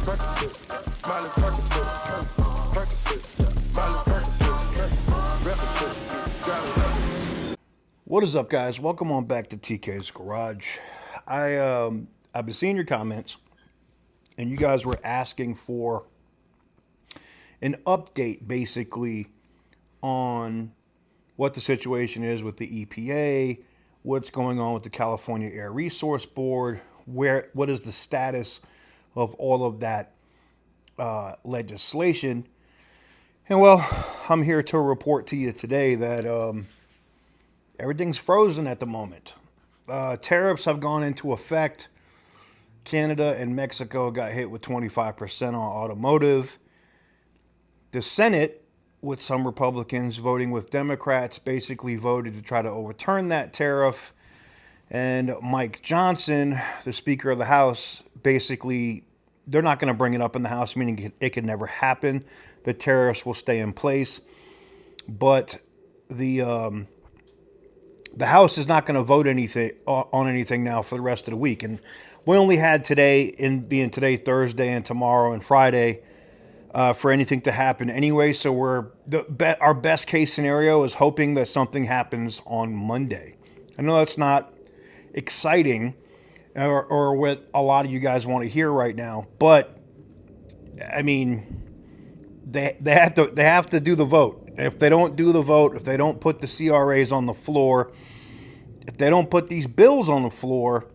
Percocet, Miley Percocet, Percocet, Miley Percocet, Percocet, got it. What is up, guys? Welcome on back to TK's Garage. I've been seeing your comments, and you guys were asking for an update, basically, on what the situation is with the EPA, what's going on with the California Air Resource Board, what is the status of all of that legislation. And well, I'm here to report to you today that everything's frozen at the moment. Tariffs have gone into effect. Canada and Mexico got hit with 25% on automotive. The Senate, with some Republicans voting with Democrats, basically voted to try to overturn that tariff. And Mike Johnson, the Speaker of the House, basically, they're not going to bring it up in the House, meaning it could never happen. The tariffs will stay in place. But the House is not going to vote on anything now for the rest of the week. And we only had today, being today Thursday and tomorrow and Friday, for anything to happen anyway. So our best case scenario is hoping that something happens on Monday. I know that's not exciting or what a lot of you guys want to hear right now, but I mean, they have to do the vote. If they don't do the vote, if they don't put the CRAs on the floor, if they don't put these bills on the floor,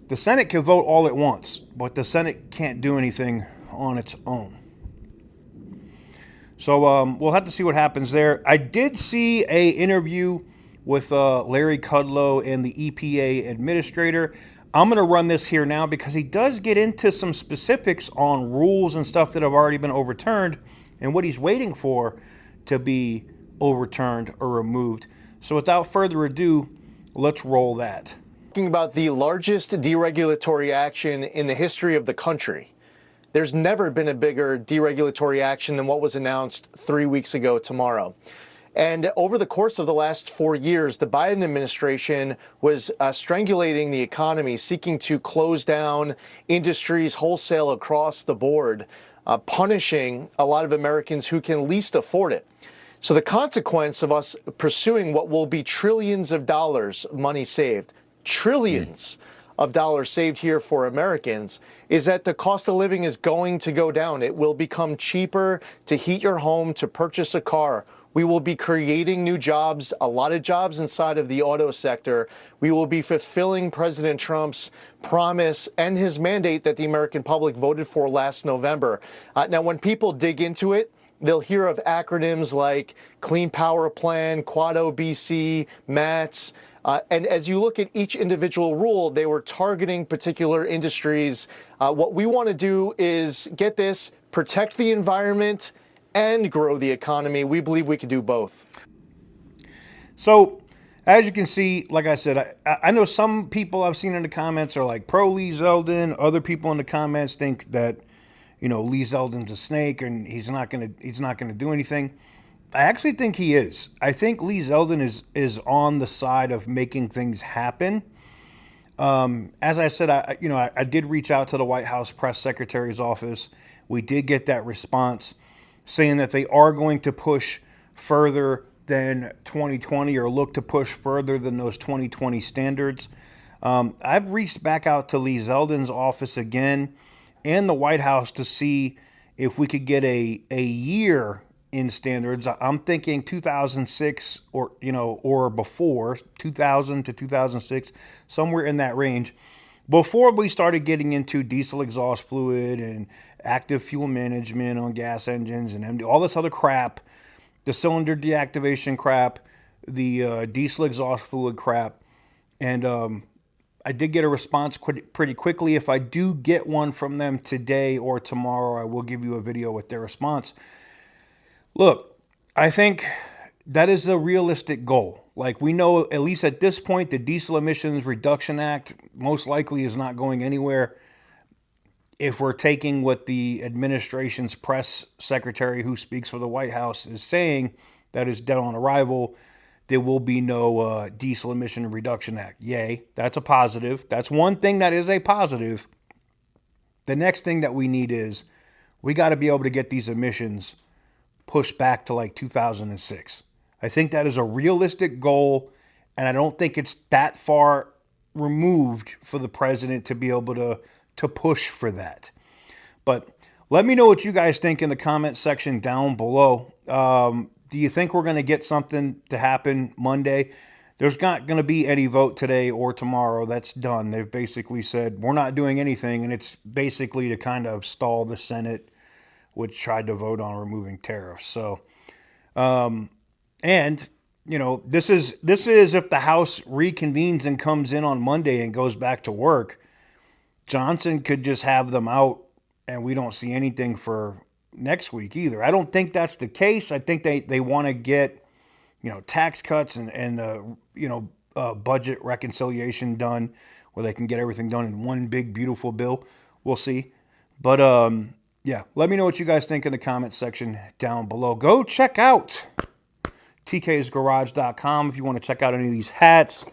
the Senate can vote all it wants, but the Senate can't do anything on its own. So we'll have to see what happens there. I did see a interview with Larry Kudlow and the EPA administrator. I'm going to run this here now because he does get into some specifics on rules and stuff that have already been overturned and what he's waiting for to be overturned or removed. So without further ado, let's roll that. Talking about the largest deregulatory action in the history of the country. There's never been a bigger deregulatory action than what was announced 3 weeks ago tomorrow. And over the course of the last 4 years, the Biden administration was strangulating the economy, seeking to close down industries wholesale across the board, punishing a lot of Americans who can least afford it. So the consequence of us pursuing what will be trillions of dollars of money saved, trillions of dollars saved here for Americans, is that the cost of living is going to go down. It will become cheaper to heat your home, to purchase a car. We will be creating new jobs, a lot of jobs inside of the auto sector. We will be fulfilling President Trump's promise and his mandate that the American public voted for last November. Now, when people dig into it, they'll hear of acronyms like Clean Power Plan, Quad OBC, MATS. And as you look at each individual rule, they were targeting particular industries. What we want to do is, get this, protect the environment and grow the economy. We believe we can do both. So, as you can see, like I said, I know some people I've seen in the comments are like pro Lee Zeldin. Other people in the comments think that, Lee Zeldin's a snake and he's not gonna do anything. I actually think he is. I think Lee Zeldin is on the side of making things happen. As I said, I did reach out to the White House press secretary's office. We did get that response saying that they are going to push further than 2020 or look to push further than those 2020 standards. I've reached back out to Lee Zeldin's office again and the White House to see if we could get a year in standards. I'm thinking 2006 or before, 2000 to 2006, somewhere in that range, before we started getting into diesel exhaust fluid and active fuel management on gas engines and all this other crap, the cylinder deactivation crap, the diesel exhaust fluid crap. And I did get a response pretty quickly. If I do get one from them today or tomorrow, I will give you a video with their response. Look, I think that is a realistic goal. Like, we know, at least at this point, the Diesel Emissions Reduction Act most likely is not going anywhere. If we're taking what the administration's press secretary, who speaks for the White House, is saying, that is dead on arrival, there will be no Diesel Emission Reduction Act. Yay, that's a positive. That's one thing that is a positive. the next thing that we need is we got to be able to get these emissions pushed back to like 2006. I think that is a realistic goal, and I don't think it's that far removed for the president to be able to push for that. But let me know what you guys think in the comment section down below. Do you think we're going to get something to happen Monday? There's not going to be any vote today or tomorrow. That's done. They've basically said we're not doing anything, and it's basically to kind of stall the Senate, which tried to vote on removing tariffs. So, and you know, this is if the House reconvenes and comes in on Monday and goes back to work, Johnson could just have them out, and we don't see anything for next week either. I don't think that's the case. I think they want to get, you know, tax cuts and budget reconciliation done where they can get everything done in one big, beautiful bill. We'll see. But, yeah, let me know what you guys think in the comment section down below. Go check out tksgarage.com if you want to check out any of these hats,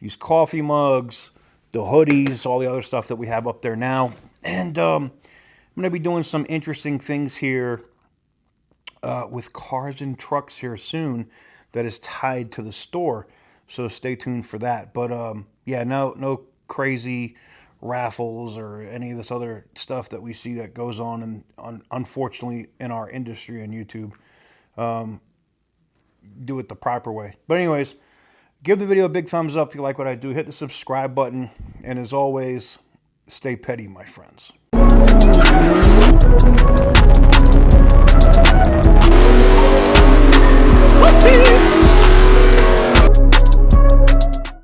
these coffee mugs, the hoodies, all the other stuff that we have up there now. And I'm going to be doing some interesting things here with cars and trucks here soon that is tied to the store. So stay tuned for that. But yeah, no crazy raffles or any of this other stuff that we see that goes on, unfortunately, in our industry on YouTube. Do it the proper way. But anyways, give the video a big thumbs up if you like what I do. Hit the subscribe button. And as always, stay petty, my friends. Whoopee!